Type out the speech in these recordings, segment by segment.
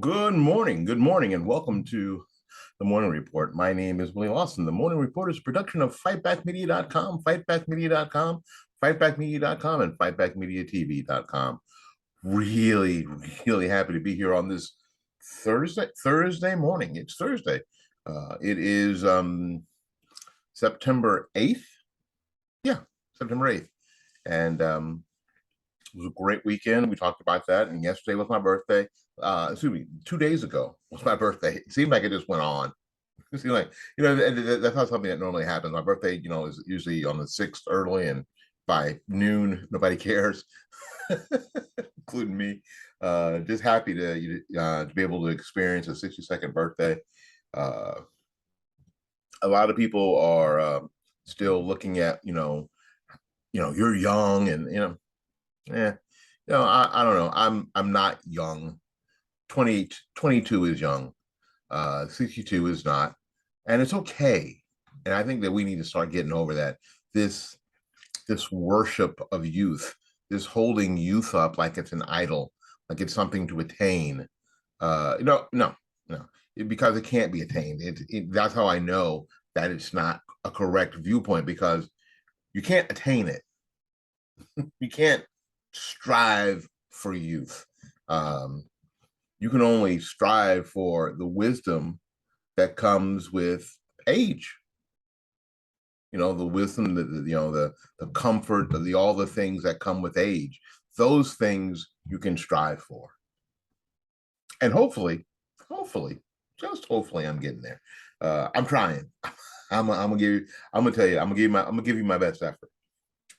Good morning, and welcome to the Morning Report. My name is Willie Lawson. The Morning Report is a production of fightbackmedia.com, fightbackmedia.com, fightbackmedia.com, and fightbackmediatv.com. Really, really happy to be here on this Thursday morning. It's Thursday. It is September 8th. Yeah, September 8th. And it was a great weekend. We talked about that. And yesterday was my birthday. 2 days ago was my birthday. It seemed like it just went on. It seemed like, that's not something that normally happens. My birthday, is usually on the 6th early, and by noon, nobody cares, including me. Just happy to be able to experience a 62nd birthday. A lot of people are still looking at, you're young, and I don't know. I'm not young. 22 is young. 62 is not, and it's okay. And I think that we need to start getting over that. This worship of youth, this holding youth up like it's an idol, like it's something to attain. No, because it can't be attained. That's how I know that it's not a correct viewpoint, because you can't attain it. You can't strive for youth. You can only strive for the wisdom that comes with age. The wisdom, the comfort, all the things that come with age. Those things you can strive for. And hopefully, just hopefully, I'm getting there. I'm trying. I'm gonna give you my best effort.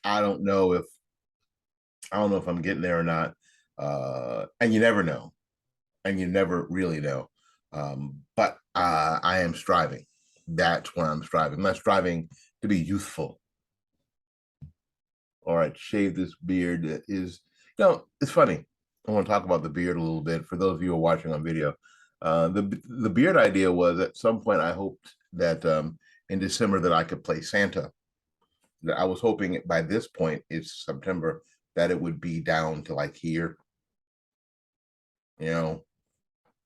I don't know if I'm getting there or not. And you never know. And you never really know. But I am striving. That's what I'm striving. I'm not striving to be youthful. All right, shave this beard. That is, it's funny. I want to talk about the beard a little bit for those of you who are watching on video. The beard idea was, at some point I hoped that in December that I could play Santa. That I was hoping by this point, it's September, that it would be down to like here.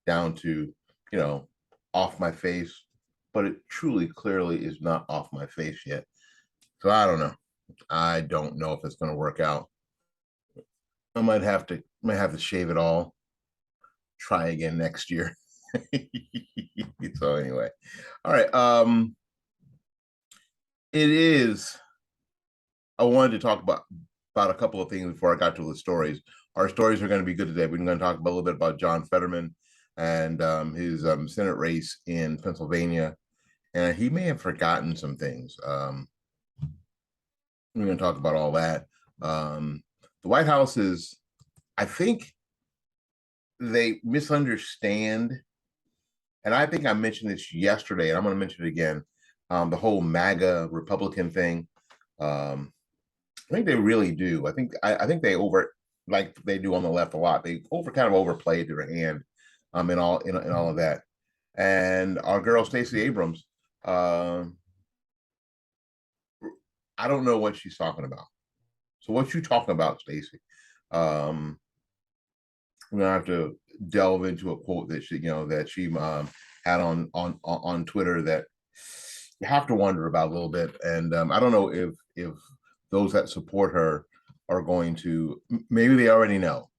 Down to, off my face, but it truly, clearly is not off my face yet. So I don't know. I don't know if it's going to work out. I might have to shave it all. Try again next year. So anyway, all right. It is. I wanted to talk about a couple of things before I got to the stories. Our stories are going to be good today. We're going to talk about a little bit about John Fetterman and his Senate race in Pennsylvania. And he may have forgotten some things. We're going to talk about all that. The White House is, I think they misunderstand. And I think I mentioned this yesterday, and I'm going to mention it again. The whole MAGA Republican thing. I think they really do. I think they like they do on the left a lot. They kind of overplayed their hand in all of that. And our girl Stacey Abrams, I don't know what she's talking about. So what you talking about, Stacey? I'm gonna have to delve into a quote that she had on Twitter that you have to wonder about a little bit. And I don't know if those that support her are going to, maybe they already know.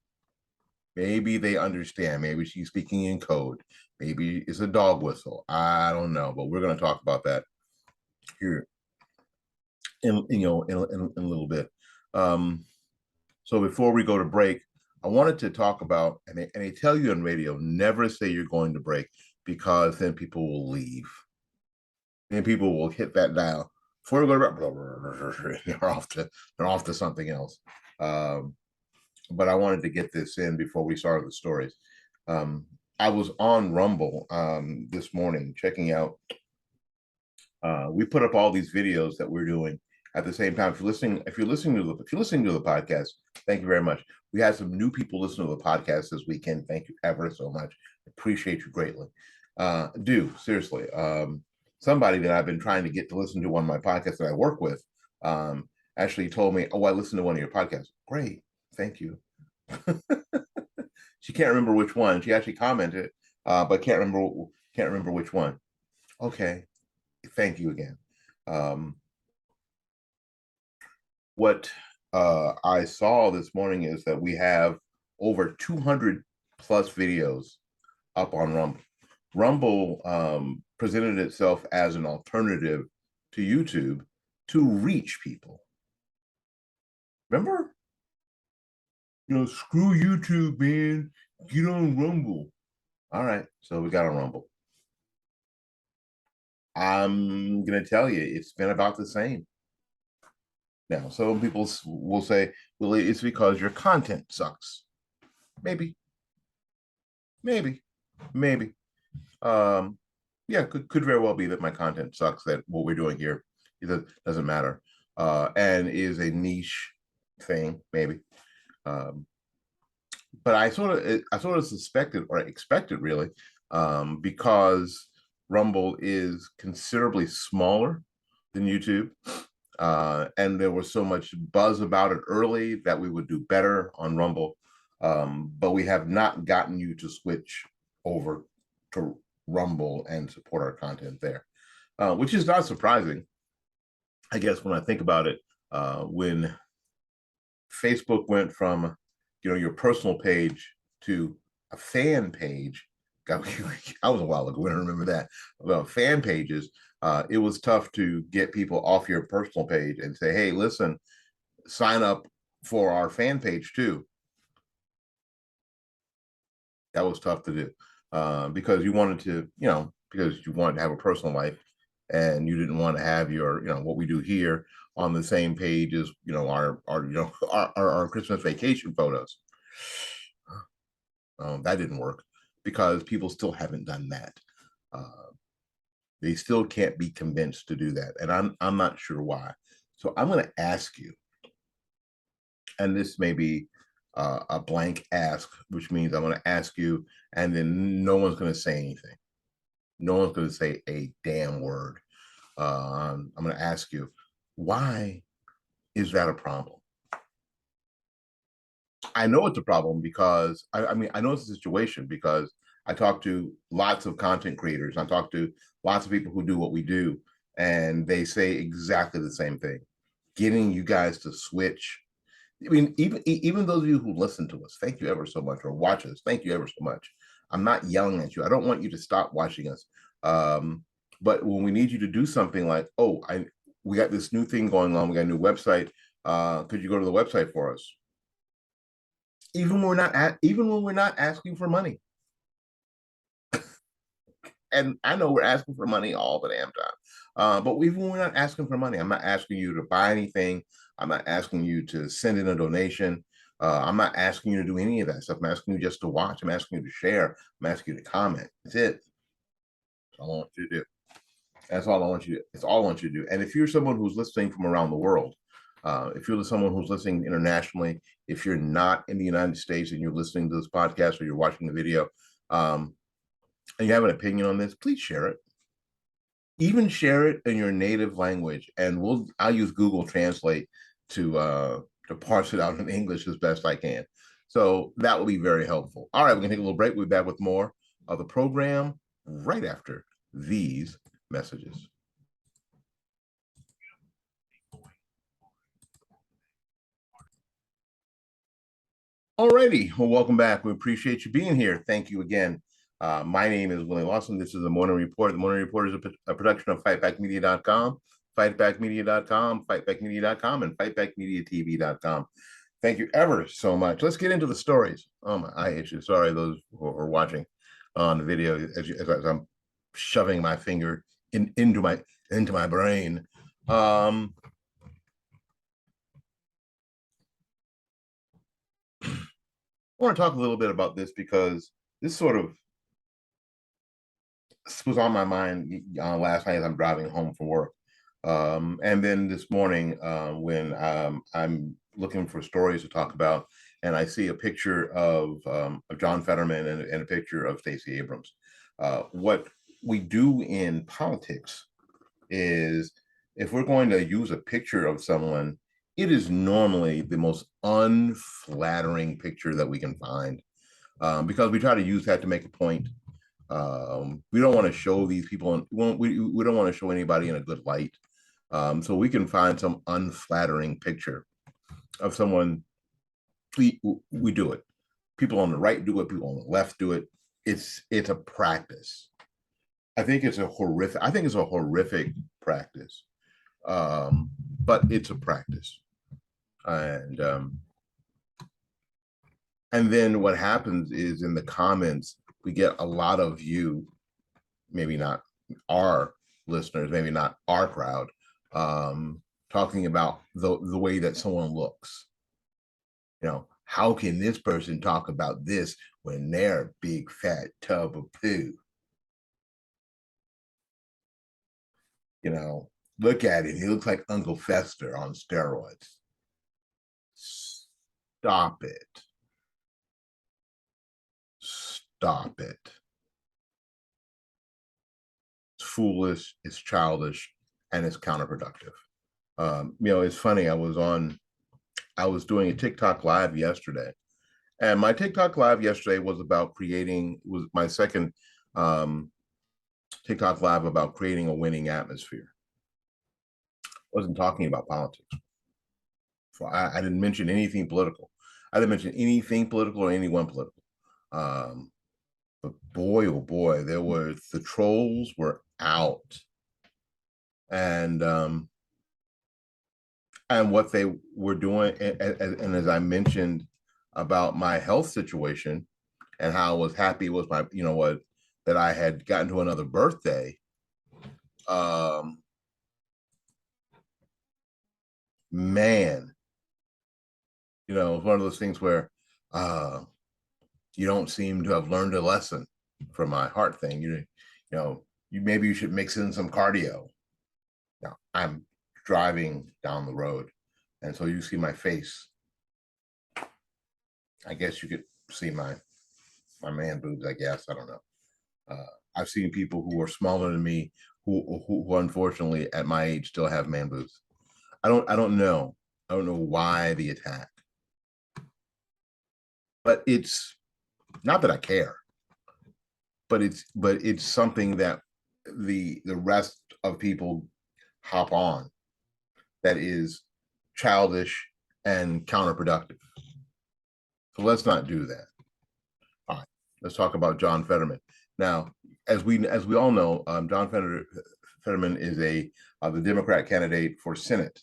Maybe they understand. Maybe she's speaking in code. Maybe it's a dog whistle. I don't know, but we're going to talk about that here in a little bit. So before we go to break, I wanted to talk about, and they tell you on radio, never say you're going to break, because then people will leave. And people will hit that dial. Before we go to they're off to something else. But I wanted to get this in before we started the stories. I was on Rumble this morning checking out. We put up all these videos that we're doing at the same time. If you're listening to the podcast, thank you very much. We had some new people listen to the podcast this weekend. Thank you ever so much. Appreciate you greatly. Seriously. Somebody that I've been trying to get to listen to one of my podcasts that I work with actually told me, "Oh, I listened to one of your podcasts." Great, thank you. She can't remember which one. She actually commented, but can't remember which one. Okay, thank you again. What I saw this morning is that we have over 200 plus videos up on Rumble. Rumble presented itself as an alternative to YouTube to reach people. Remember? Screw YouTube, man. Get on Rumble. All right, so we got on Rumble. I'm going to tell you, it's been about the same. Now, some people will say, well, it's because your content sucks. Maybe. Yeah, could very well be that my content sucks, that what we're doing here doesn't matter, and is a niche thing, maybe. But I sort of suspected or expected, really, because Rumble is considerably smaller than YouTube. And there was so much buzz about it early that we would do better on Rumble. But we have not gotten you to switch over to Rumble and support our content there, which is not surprising. I guess when I think about it, when Facebook went from your personal page to a fan page, that was a while ago. I don't remember that. About fan pages, it was tough to get people off your personal page and say, hey, listen, sign up for our fan page too. That was tough to do, because you wanted to, have a personal life, and you didn't want to have your, what we do here on the same page as, our Christmas vacation photos. That didn't work because people still haven't done that. They still can't be convinced to do that, and I'm not sure why. So I'm going to ask you, and this may be a blank ask, which means I'm going to ask you, and then no one's going to say anything. No one's going to say a damn word. I'm going to ask you, why is that a problem? I know it's a problem because I know it's a situation because I talk to lots of content creators. I talk to lots of people who do what we do, and they say exactly the same thing. Getting you guys to switch. I mean, even those of you who listen to us, thank you ever so much, or watch us, thank you ever so much. I'm not yelling at you. I don't want you to stop watching us. But when we need you to do something like, oh, we got this new thing going on. We got a new website. Could you go to the website for us? Even when we're not asking for money. And I know we're asking for money all the damn time. But even when we're not asking for money, I'm not asking you to buy anything. I'm not asking you to send in a donation. I'm not asking you to do any of that stuff. I'm asking you just to watch. I'm asking you to share. I'm asking you to comment. That's it. That's all I want you to do. That's all I want you to. It's all I want you to do. And if you're someone who's listening from around the world, if you're someone who's listening internationally, if you're not in the United States and you're listening to this podcast or you're watching the video, and you have an opinion on this, please share it. Even share it in your native language, and I'll use Google Translate to parse it out in English as best I can. So that will be very helpful. All right, we're gonna take a little break. We'll be back with more of the program right after these messages. Alrighty, well, welcome back. We appreciate you being here. Thank you again. My name is Willie Lawson. This is the Morning Report. The Morning Report is a production of fightbackmedia.com, fightbackmedia.com, fightbackmedia.com, and fightbackmediatv.com. Thank you ever so much. Let's get into the stories. Oh, my eye itches. Sorry, those who are watching on the video as I'm shoving my finger into my brain. I want to talk a little bit about this because this sort of was on my mind last night as I'm driving home from work. And then this morning when I'm looking for stories to talk about, and I see a picture of John Fetterman and a picture of Stacey Abrams. What we do in politics is, if we're going to use a picture of someone, it is normally the most unflattering picture that we can find. because we try to use that to make a point. We don't want to show these people, we don't want to show anybody in a good light. So we can find some unflattering picture of someone, we do it. People on the right do it, people on the left do it. It's a practice. I think it's a horrific practice. But it's a practice. And then what happens is in the comments, we get a lot of you, maybe not our listeners, maybe not our crowd, talking about the way that someone looks. You know, how can this person talk about this when they're a big fat tub of poo? You know, look at him. He looks like Uncle Fester on steroids. Stop it. Stop it. It's foolish, it's childish, and it's counterproductive. You know, it's funny. I was doing a TikTok live yesterday, and my TikTok live yesterday was about was my second TikTok live about creating a winning atmosphere. I wasn't talking about politics. So I didn't mention anything political. I didn't mention anything political or anyone political. But boy, oh boy, the trolls were out. And what they were doing, and as I mentioned about my health situation and how I was happy with my, you know what, that I had gotten to another birthday. Man, you know, it's one of those things where you don't seem to have learned a lesson from my heart thing. You know, maybe you should mix in some cardio. Now I'm driving down the road, and so you see my face. I guess you could see my man boobs. I guess, I don't know. I've seen people who are smaller than me who unfortunately at my age still have man boobs. I don't know why the attack, but it's not that I care, but it's something that the rest of people hop on that is childish and counterproductive. So let's not do that. All right, let's talk about John Fetterman. Now, as we all know, John Fetterman is the Democrat candidate for Senate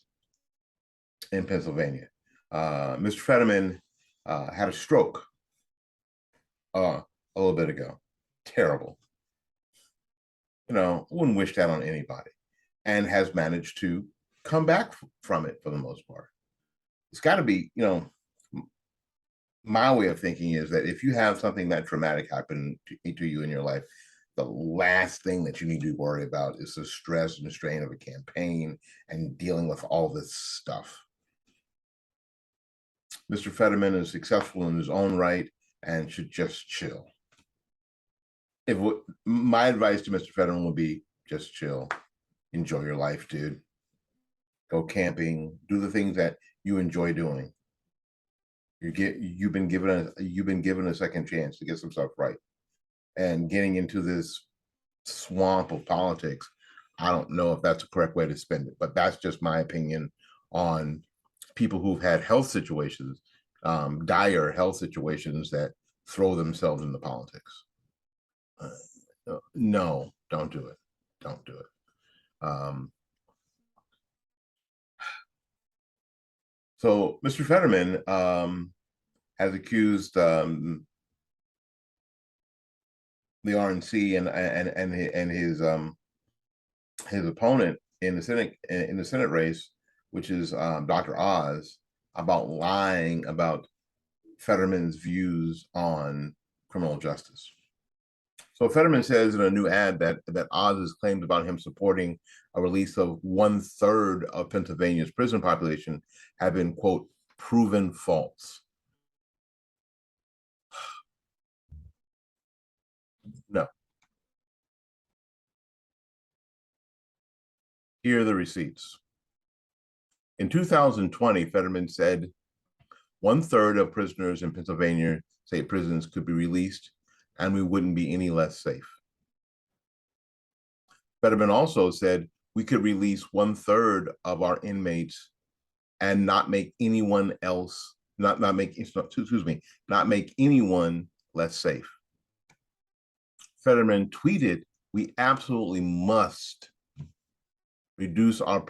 in Pennsylvania. Mr. Fetterman had a stroke a little bit ago. Terrible. You know, I wouldn't wish that on anybody, and has managed to come back from it for the most part. It's got to be, you know, my way of thinking is that if you have something that traumatic happen to you in your life, the last thing that you need to worry about is the stress and strain of a campaign and dealing with all this stuff. Mr. Fetterman is successful in his own right and should just chill. My advice to Mr. Fetterman would be just chill, enjoy your life, dude. Go camping, do the things that you enjoy doing. You've been given a second chance to get some stuff right, and getting into this swamp of politics, I don't know if that's the correct way to spend it, but that's just my opinion on people who've had health situations, dire health situations, that throw themselves into politics. No, don't do it. Don't do it. So Mr. Fetterman has accused the RNC and his opponent in the Senate race, which is Dr. Oz, about lying about Fetterman's views on criminal justice. So Fetterman says in a new ad that Oz's claims about him supporting a release of 1/3 of Pennsylvania's prison population have been, quote, proven false. No. Here are the receipts. In 2020, Fetterman said 1/3 of prisoners in Pennsylvania state prisons could be released, and we wouldn't be any less safe. Fetterman also said we could release 1/3 of our inmates and not make anyone else, not make anyone less safe. Fetterman tweeted, "We absolutely must reduce our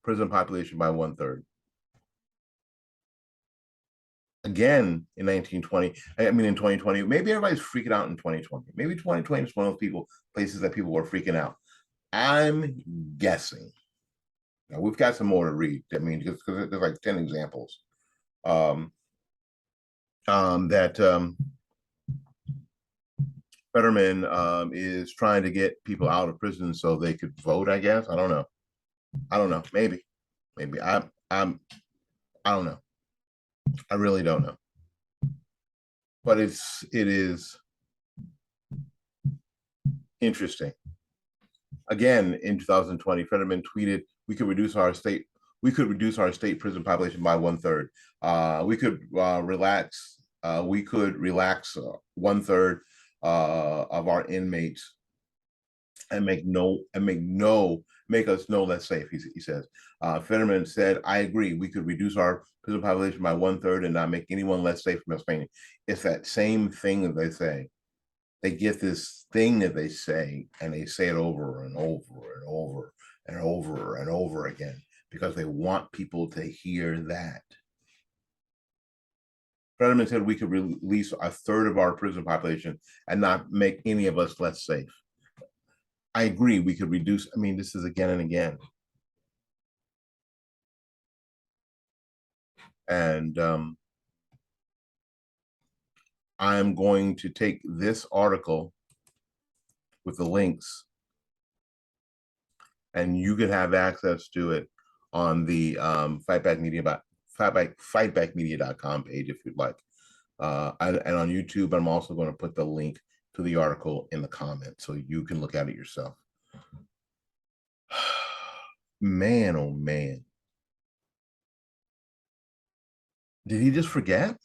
prison population by 1/3." Again, in 2020, maybe everybody's freaking out in 2020. Maybe 2020 is one of those places that people were freaking out. I'm guessing. Now, we've got some more to read. I mean, because there's like 10 examples that Fetterman is trying to get people out of prison so they could vote, I guess. I don't know. Maybe. I don't know. I really don't know. But it is interesting. Again, in 2020, Fetterman tweeted, we could reduce our state prison population by 1/3. We could relax 1/3 of our inmates and make us no less safe, he says. Fetterman said, I agree, we could reduce our prison population by 1/3 and not make anyone less safe from Pennsylvania. It's that same thing that they say. They get this thing that they say, and they say it over and over and over and over and over again because they want people to hear that. Fetterman said we could release 1/3 of our prison population and not make any of us less safe. I agree, we could reduce. I mean, this is again and again. And I'm going to take this article with the links, and you can have access to it on the fightbackmedia.com page if you'd like. And on YouTube, I'm also going to put the link to the article in the comments so you can look at it yourself. Man, oh man. Did he just forget?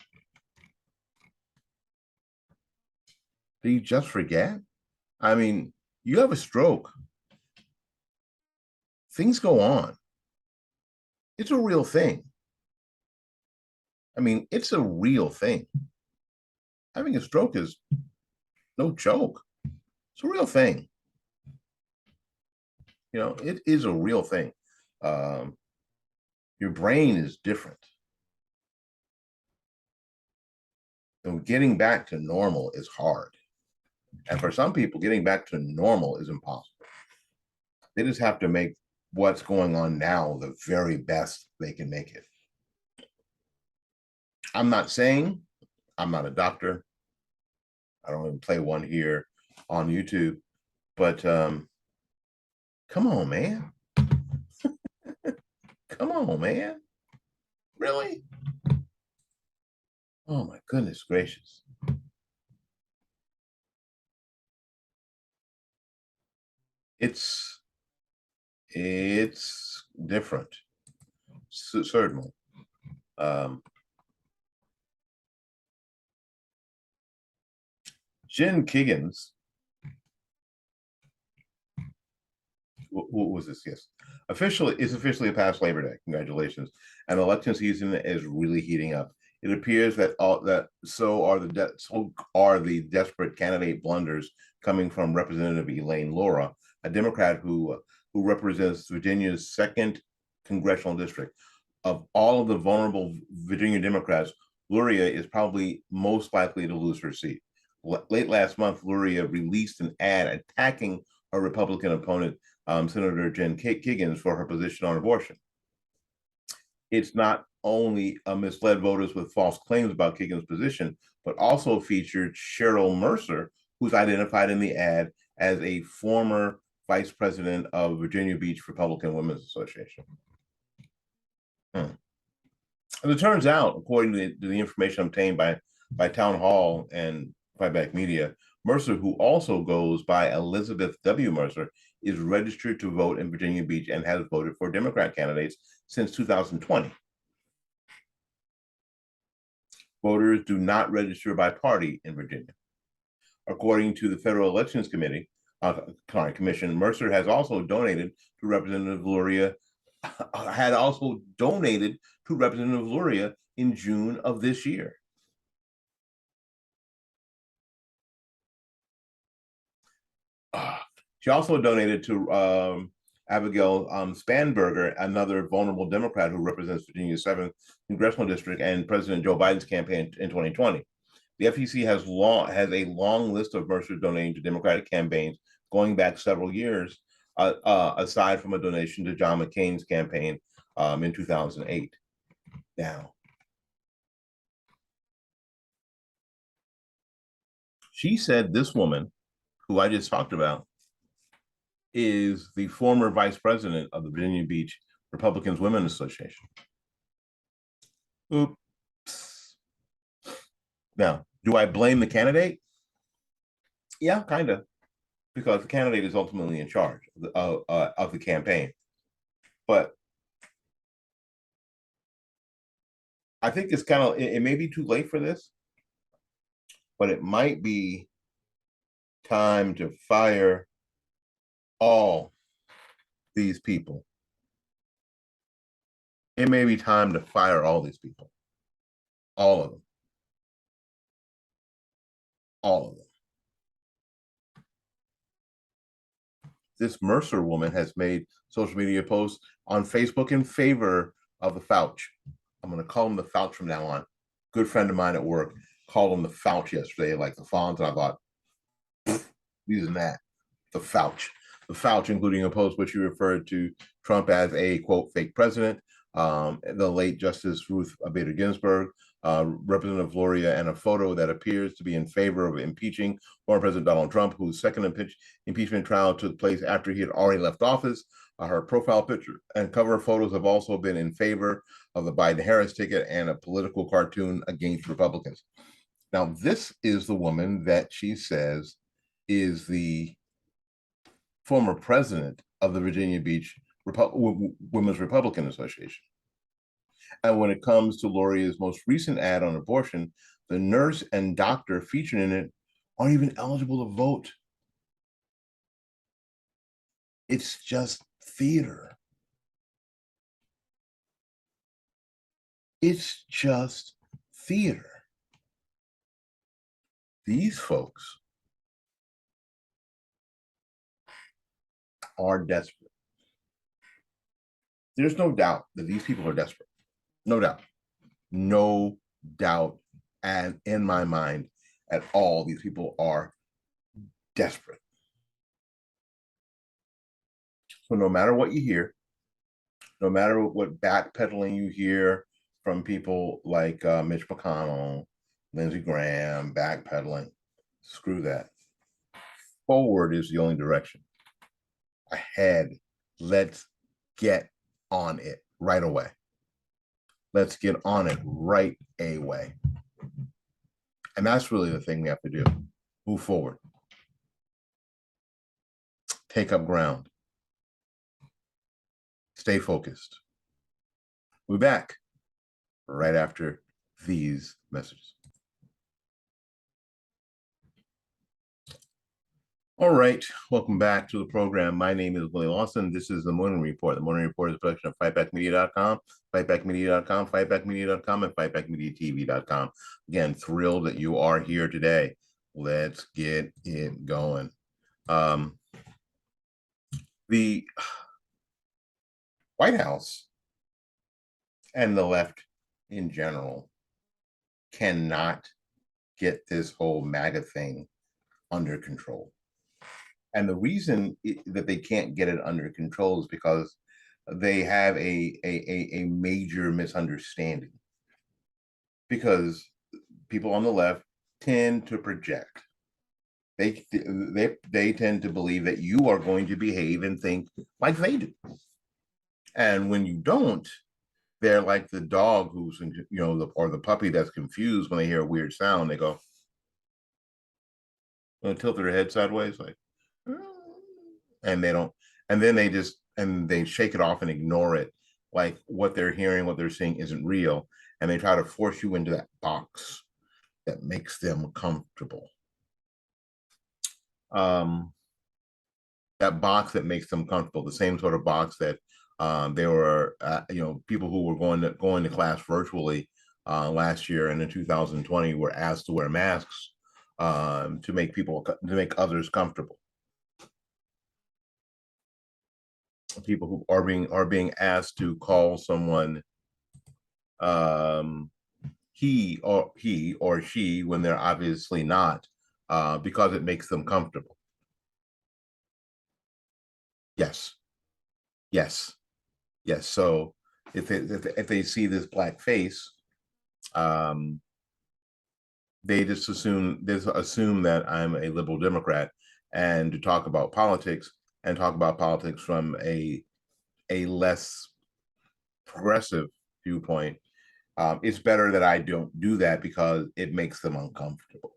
Did he just forget? I mean, you have a stroke. Things go on. It's a real thing. I mean, it's a real thing. Having a stroke is no joke. It's a real thing. You know, it is a real thing. Your brain is different. And getting back to normal is hard. And for some people, getting back to normal is impossible. They just have to make what's going on now the very best they can make it. I'm not saying, I'm not a doctor. I don't even play one here on YouTube, but come on, man. Come on, man. Really? Oh my goodness gracious. It's different, certainly. Jen Kiggins, what was this? Yes, it's officially past Labor Day. Congratulations! And election season is really heating up. It appears that so are the desperate candidate blunders coming from Representative Elaine Laura, a Democrat who represents Virginia's 2nd congressional district. Of all of the vulnerable Virginia Democrats, Luria is probably most likely to lose her seat. Late last month, Luria released an ad attacking her Republican opponent, Senator Jen Kiggins, for her position on abortion. It's not only misled voters with false claims about Kiggins' position, but also featured Cheryl Mercer, who's identified in the ad as a former vice president of Virginia Beach Republican Women's Association. As it turns out, according to the information obtained by Town Hall and Fightback Media, Mercer, who also goes by Elizabeth W. Mercer, is registered to vote in Virginia Beach and has voted for Democrat candidates since 2020. Voters do not register by party in Virginia. According to the Federal Elections Commission, Mercer has also donated to Representative Luria, in June of this year. She also donated to Abigail Spanberger, another vulnerable Democrat who represents Virginia's 7th congressional district and President Joe Biden's campaign in 2020. The FEC has a long list of Mercer donating to Democratic campaigns going back several years, aside from a donation to John McCain's campaign in 2008. Now, she said this woman, who I just talked about, is the former vice president of the Virginia Beach Republicans Women's Association. Oops. Now, do I blame the candidate? Yeah, kind of, because the candidate is ultimately in charge of the campaign. But I think it's kind of, it may be too late for this, but it might be time to fire all these people. It may be time to fire all these people. All of them. All of them. This Mercer woman has made social media posts on Facebook in favor of the Fouch. I'm going to call him the Fouch from now on. Good friend of mine at work called him the Fouch yesterday, like the font, and I thought, using that, the Fouch. The Fouch, including a post which he referred to Trump as a, quote, fake president, the late Justice Ruth Bader Ginsburg, Representative Luria, and a photo that appears to be in favor of impeaching former President Donald Trump, whose second impeachment trial took place after he had already left office. Her profile picture and cover photos have also been in favor of the Biden-Harris ticket and a political cartoon against Republicans. Now, this is the woman that she says is the former president of the Virginia Beach Women's Republican Association. And when it comes to Luria's most recent ad on abortion, the nurse and doctor featured in it aren't even eligible to vote. It's just theater. It's just theater. These folks are desperate. There's no doubt that these people are desperate. No doubt. No doubt. And in my mind at all, these people are desperate. So no matter what you hear, no matter what backpedaling you hear from people like Mitch McConnell, Lindsey Graham, backpedaling, screw that. Forward is the only direction. Ahead, let's get on it right away. Let's get on it right away. And that's really the thing we have to do. Move forward. Take up ground. Stay focused. We'll be back right after these messages. All right, welcome back to the program. My name is Willie Lawson. This is the Morning Report. The Morning Report is a production of fightbackmedia.com, fightbackmedia.com, fightbackmedia.com, and fightbackmediatv.com. Again, thrilled that you are here today. Let's get it going. The White House and the left in general cannot get this whole MAGA thing under control. And the reason that they can't get it under control is because they have a major misunderstanding. Because people on the left tend to project. They tend to believe that you are going to behave and think like they do. And when you don't, they're like the dog who's, or the puppy that's confused when they hear a weird sound. They go, tilt their head sideways, like, and they don't, and then they shake it off and ignore it like what they're hearing, what they're seeing isn't real, and they try to force you into that box that makes them comfortable. That box that makes them comfortable, the same sort of box that there were, people who were going to class virtually last year and in 2020 were asked to wear masks to make others comfortable. People who are being asked to call someone he or she when they're obviously not, because it makes them comfortable. Yes, yes, yes. So if they see this black face, they just assume that I'm a liberal Democrat, and to talk about politics from a less progressive viewpoint. It's better that I don't do that because it makes them uncomfortable.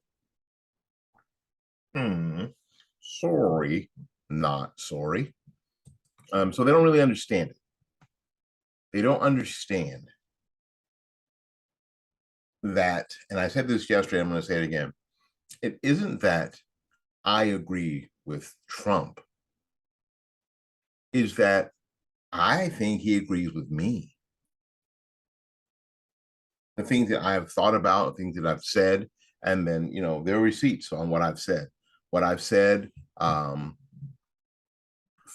Sorry, not sorry. So they don't really understand it. They don't understand that, and I said this yesterday, I'm going to say it again. It isn't that I agree with Trump, is that I think he agrees with me. The things that I have thought about, things that I've said, and then, there are receipts on what I've said. What I've said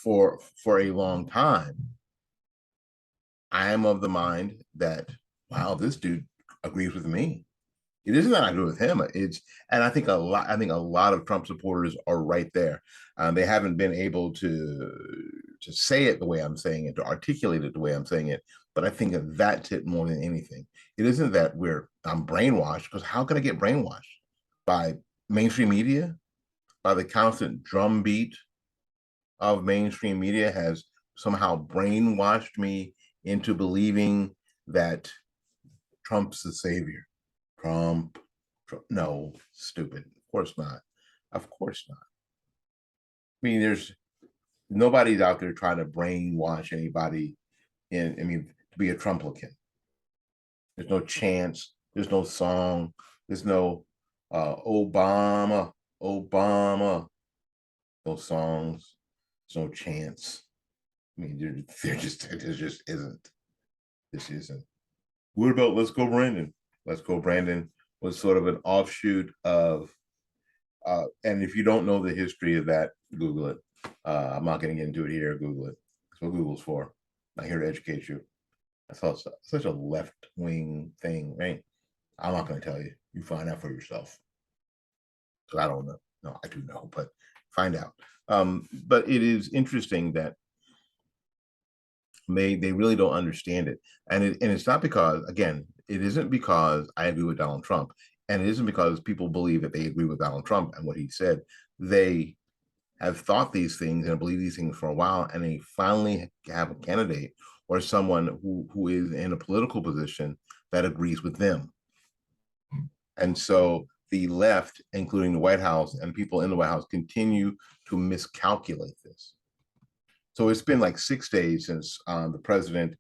for a long time, I am of the mind that, wow, this dude agrees with me. It isn't that I agree with him. And I think a lot of Trump supporters are right there. They haven't been able to say it the way I'm saying it, to articulate it the way I'm saying it. But I think that's it more than anything. It isn't that I'm brainwashed, because how can I get brainwashed? By mainstream media? By the constant drumbeat of mainstream media has somehow brainwashed me into believing that Trump's the savior. Trump, no, stupid. Of course not. Of course not. I mean, there's nobody's out there trying to brainwash anybody to be a Trumplican. There's no chance. There's no song. There's no Obama. No songs. There's no chance. I mean, there just isn't. This isn't. What about Let's Go Brandon? Let's Go Brandon was sort of an offshoot of, and if you don't know the history of that, Google it. I'm not going to get into it here. Google it. That's what Google's for. I'm not here to educate you. That's such a left-wing thing, right? I'm not going to tell you. You find out for yourself. Because I don't know. No, I do know, but find out. But it is interesting that they really don't understand it, and it's not because, again, it isn't because I agree with Donald Trump, and it isn't because people believe that they agree with Donald Trump and what he said. They have thought these things and believe these things for a while, and they finally have a candidate or someone who is in a political position that agrees with them. And so the left, including the White House and people in the White House, continue to miscalculate this. So it's been like 6 days since the president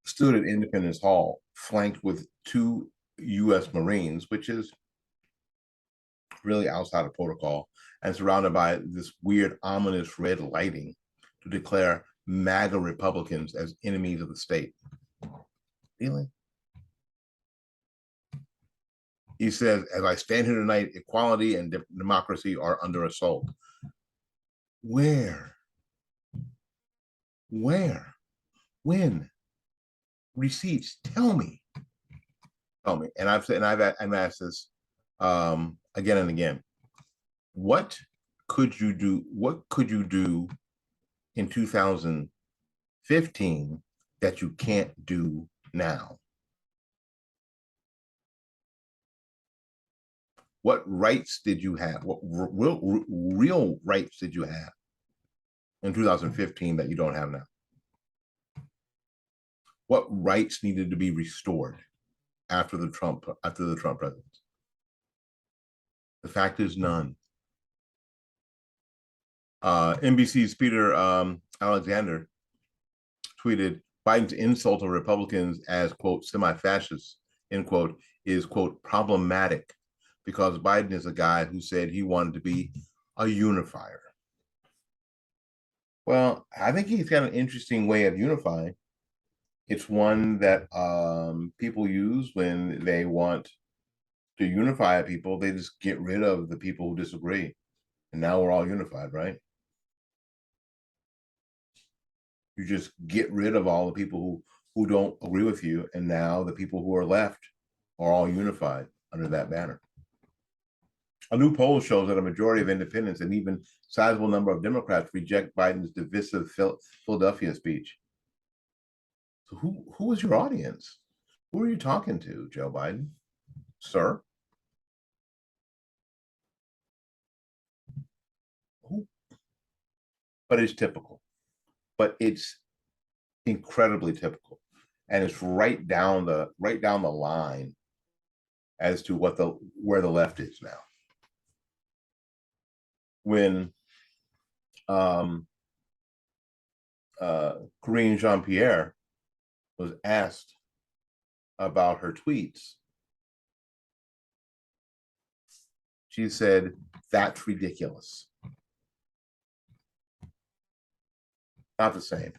stood at Independence Hall, flanked with 2 U.S. Marines, which is really outside of protocol, and surrounded by this weird, ominous red lighting to declare MAGA Republicans as enemies of the state. Really? He says, as I stand here tonight, equality and democracy are under assault. Where? When? Receipts? Tell me. And I've asked this again and again. What could you do? What could you do in 2015 that you can't do now? What rights did you have? What real rights did you have in 2015 that you don't have now? What rights needed to be restored after the Trump presidency? The fact is none. NBC's Peter Alexander tweeted, Biden's insult of Republicans as, quote, semi-fascists, end quote, is, quote, problematic because Biden is a guy who said he wanted to be a unifier. Well, I think he's got an interesting way of unifying. It's one that people use when they want to unify people. They just get rid of the people who disagree. And now we're all unified, right? You just get rid of all the people who don't agree with you. And now the people who are left are all unified under that banner. A new poll shows that a majority of independents and even sizable number of Democrats reject Biden's divisive Philadelphia speech. So who is your audience? Who are you talking to, Joe Biden? Sir? Who? But it's typical. But it's incredibly typical. And it's right down the line as to where the left is now. When Karine Jean-Pierre was asked about her tweets, she said, "That's ridiculous." Not the same.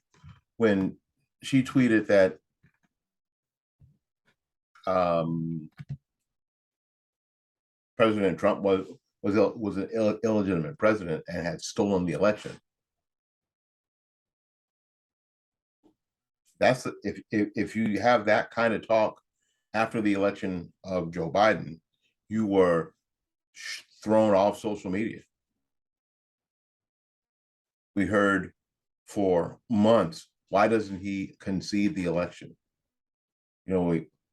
When she tweeted that President Trump was an illegitimate president and had stolen the election. That's if you have that kind of talk after the election of Joe Biden, you were thrown off social media. We heard for months, why doesn't he concede the election? You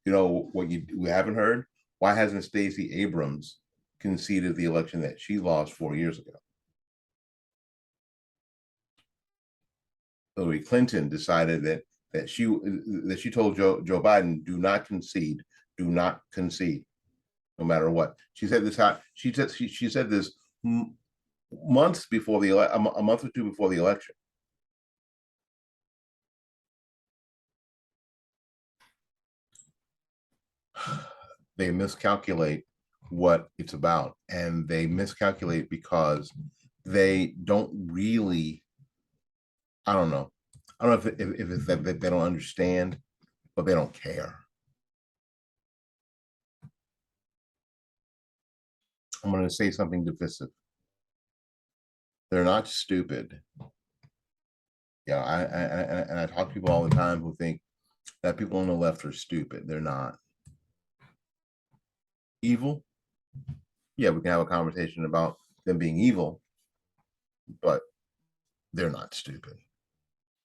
know what we haven't heard? Why hasn't Stacey Abrams conceded the election that she lost 4 years ago? Hillary Clinton decided that she told Joe Biden, do not concede, no matter what. She said this. She said this months before a month or two before the election. They miscalculate what it's about, and they miscalculate because they don't really. I don't know if it's that they don't understand, but they don't care. I'm going to say something divisive. They're not stupid. Yeah, I talk to people all the time who think that people on the left are stupid. They're not. Evil? Yeah, we can have a conversation about them being evil, but they're not stupid.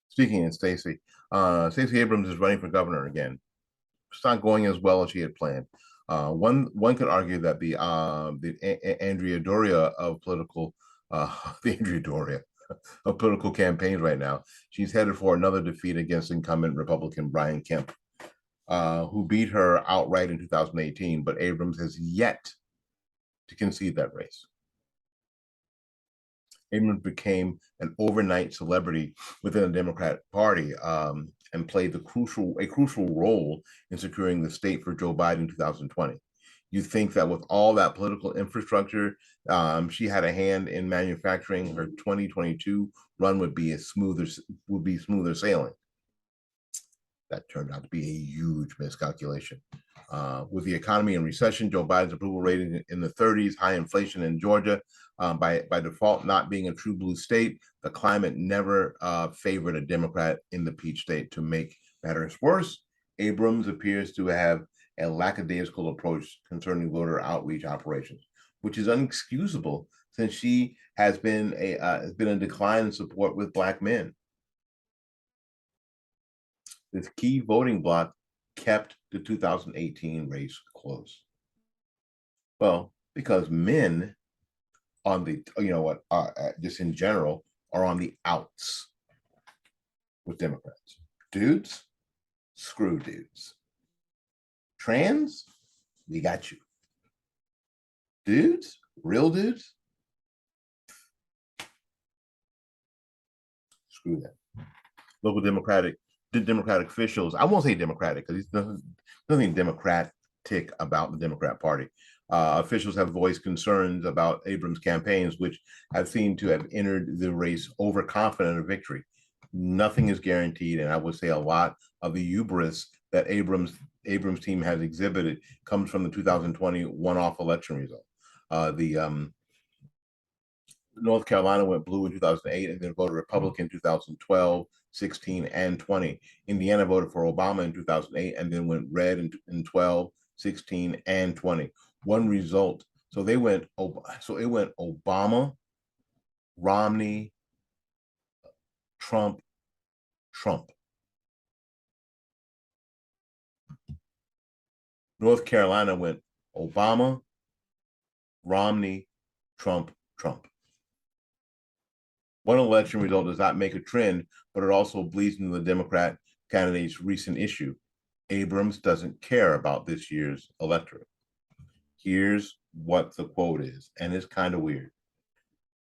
Speaking of Stacey, Stacey Abrams is running for governor again. It's not going as well as she had planned. One could argue that the Andrea Doria of political the Andrea Doria of political campaigns right now. She's headed for another defeat against incumbent Republican Brian Kemp, who beat her outright in 2018, but Abrams has yet to concede that race. Abrams became an overnight celebrity within the Democratic Party and played a crucial role in securing the state for Joe Biden in 2020. You think that with all that political infrastructure, she had a hand in manufacturing, her 2022 run would be smoother sailing. That turned out to be a huge miscalculation. With the economy in recession, Joe Biden's approval rating in the 30s, high inflation in Georgia, by default not being a true blue state, the climate never favored a Democrat in the peach state. To make matters worse, Abrams appears to have a lackadaisical approach concerning voter outreach operations, which is unexcusable since she has been a decline in support with Black men. This key voting bloc kept the 2018 race close. Well, because men on the, just in general, are on the outs with Democrats. Dudes, screw dudes. Trans, we got you. Dudes, real dudes, screw that. Local Democratic Democratic officials, I won't say Democratic because there's nothing democratic about the Democrat Party. Officials have voiced concerns about Abrams' campaigns, which have seemed to have entered the race overconfident of victory. Nothing is guaranteed, and I would say a lot of the hubris that Abrams' team has exhibited comes from the 2020 one-off election result. The North Carolina went blue in 2008 and then voted Republican in 2012, 16, and 20. Indiana voted for Obama in 2008 and then went red in 12, 16, and 20. One result. So it went Obama, Romney, Trump, Trump. North Carolina went Obama, Romney, Trump, Trump. One election result does not make a trend, but it also bleeds into the Democrat candidate's recent issue. Abrams doesn't care about this year's electorate. Here's what the quote is, and it's kind of weird.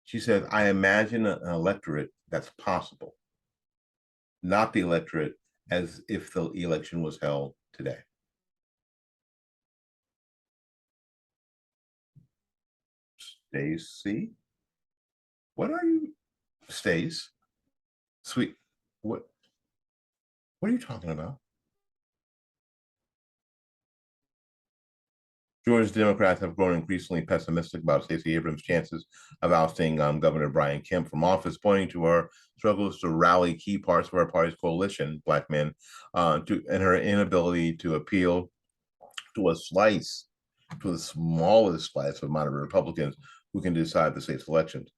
She said, I imagine an electorate that's possible, not the electorate as if the election was held today. Stacey, what are you? Stace, sweet, what are you talking about? Georgia's Democrats have grown increasingly pessimistic about Stacey Abrams' chances of ousting Governor Brian Kemp from office, pointing to her struggles to rally key parts of our party's coalition, Black men, and her inability to appeal to the smallest slice of moderate Republicans who can decide the state's elections.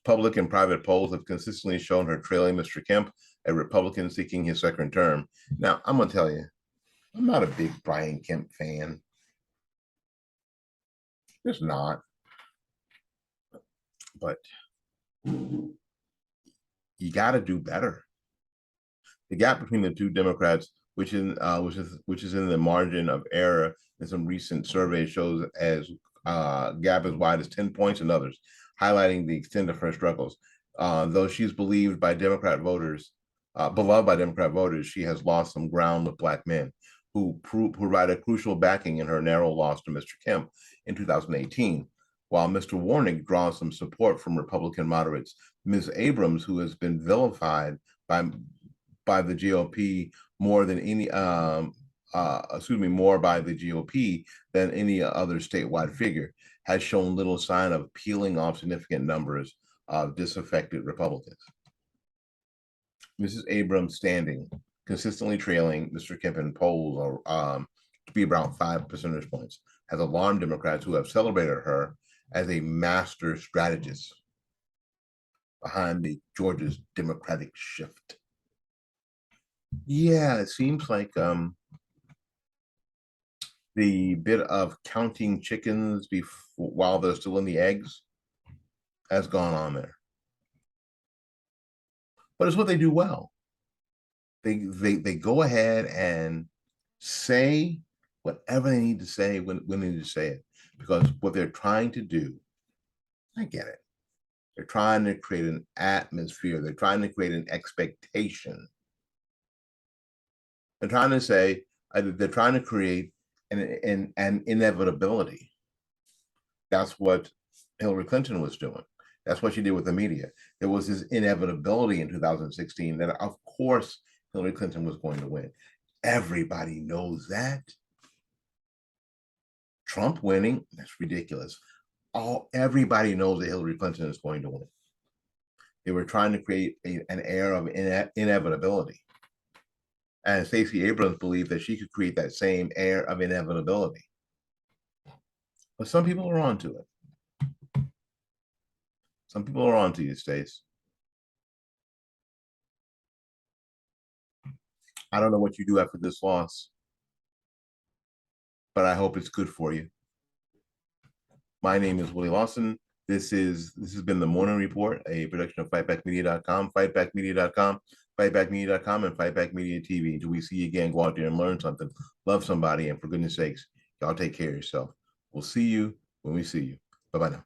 Public and private polls have consistently shown her trailing Mr. Kemp, a Republican seeking his second term. Now, I'm going to tell you, I'm not a big Brian Kemp fan. Just not. But you got to do better. The gap between the two Democrats, which is in the margin of error in some recent surveys, shows as gap as wide as 10 points in others, highlighting the extent of her struggles. Though she's beloved by Democrat voters, she has lost some ground with Black men who provide a crucial backing in her narrow loss to Mr. Kemp in 2018. While Mr. Warnick draws some support from Republican moderates, Ms. Abrams, who has been vilified by the GOP more by the GOP than any other statewide figure, has shown little sign of peeling off significant numbers of disaffected Republicans. Mrs. Abrams standing, consistently trailing Mr. Kemp in polls to be about 5 percentage points, has alarmed Democrats who have celebrated her as a master strategist behind the Georgia's Democratic shift. Yeah, it seems like the bit of counting chickens while they're still in the eggs has gone on there. But it's what they do well. They go ahead and say whatever they need to say when they need to say it, because what they're trying to do, I get it. They're trying to create an atmosphere. They're trying to create an expectation. They're trying to say, they're trying to create an inevitability. That's what Hillary Clinton was doing. That's what she did with the media. There was this inevitability in 2016 that, of course, Hillary Clinton was going to win. Everybody knows that. Trump winning, that's ridiculous. Everybody knows that Hillary Clinton is going to win. They were trying to create an air of inevitability. And Stacey Abrams believed that she could create that same air of inevitability. But some people are onto it. Some people are onto you, Stace. I don't know what you do after this loss, but I hope it's good for you. My name is Willie Lawson. This has been the Morning Report, a production of fightbackmedia.com, fightbackmedia.com, fightbackmedia.com, and Fightback Media TV. Until we see you again, go out there and learn something, love somebody, and for goodness sakes, y'all take care of yourself. We'll see you when we see you. Bye-bye now.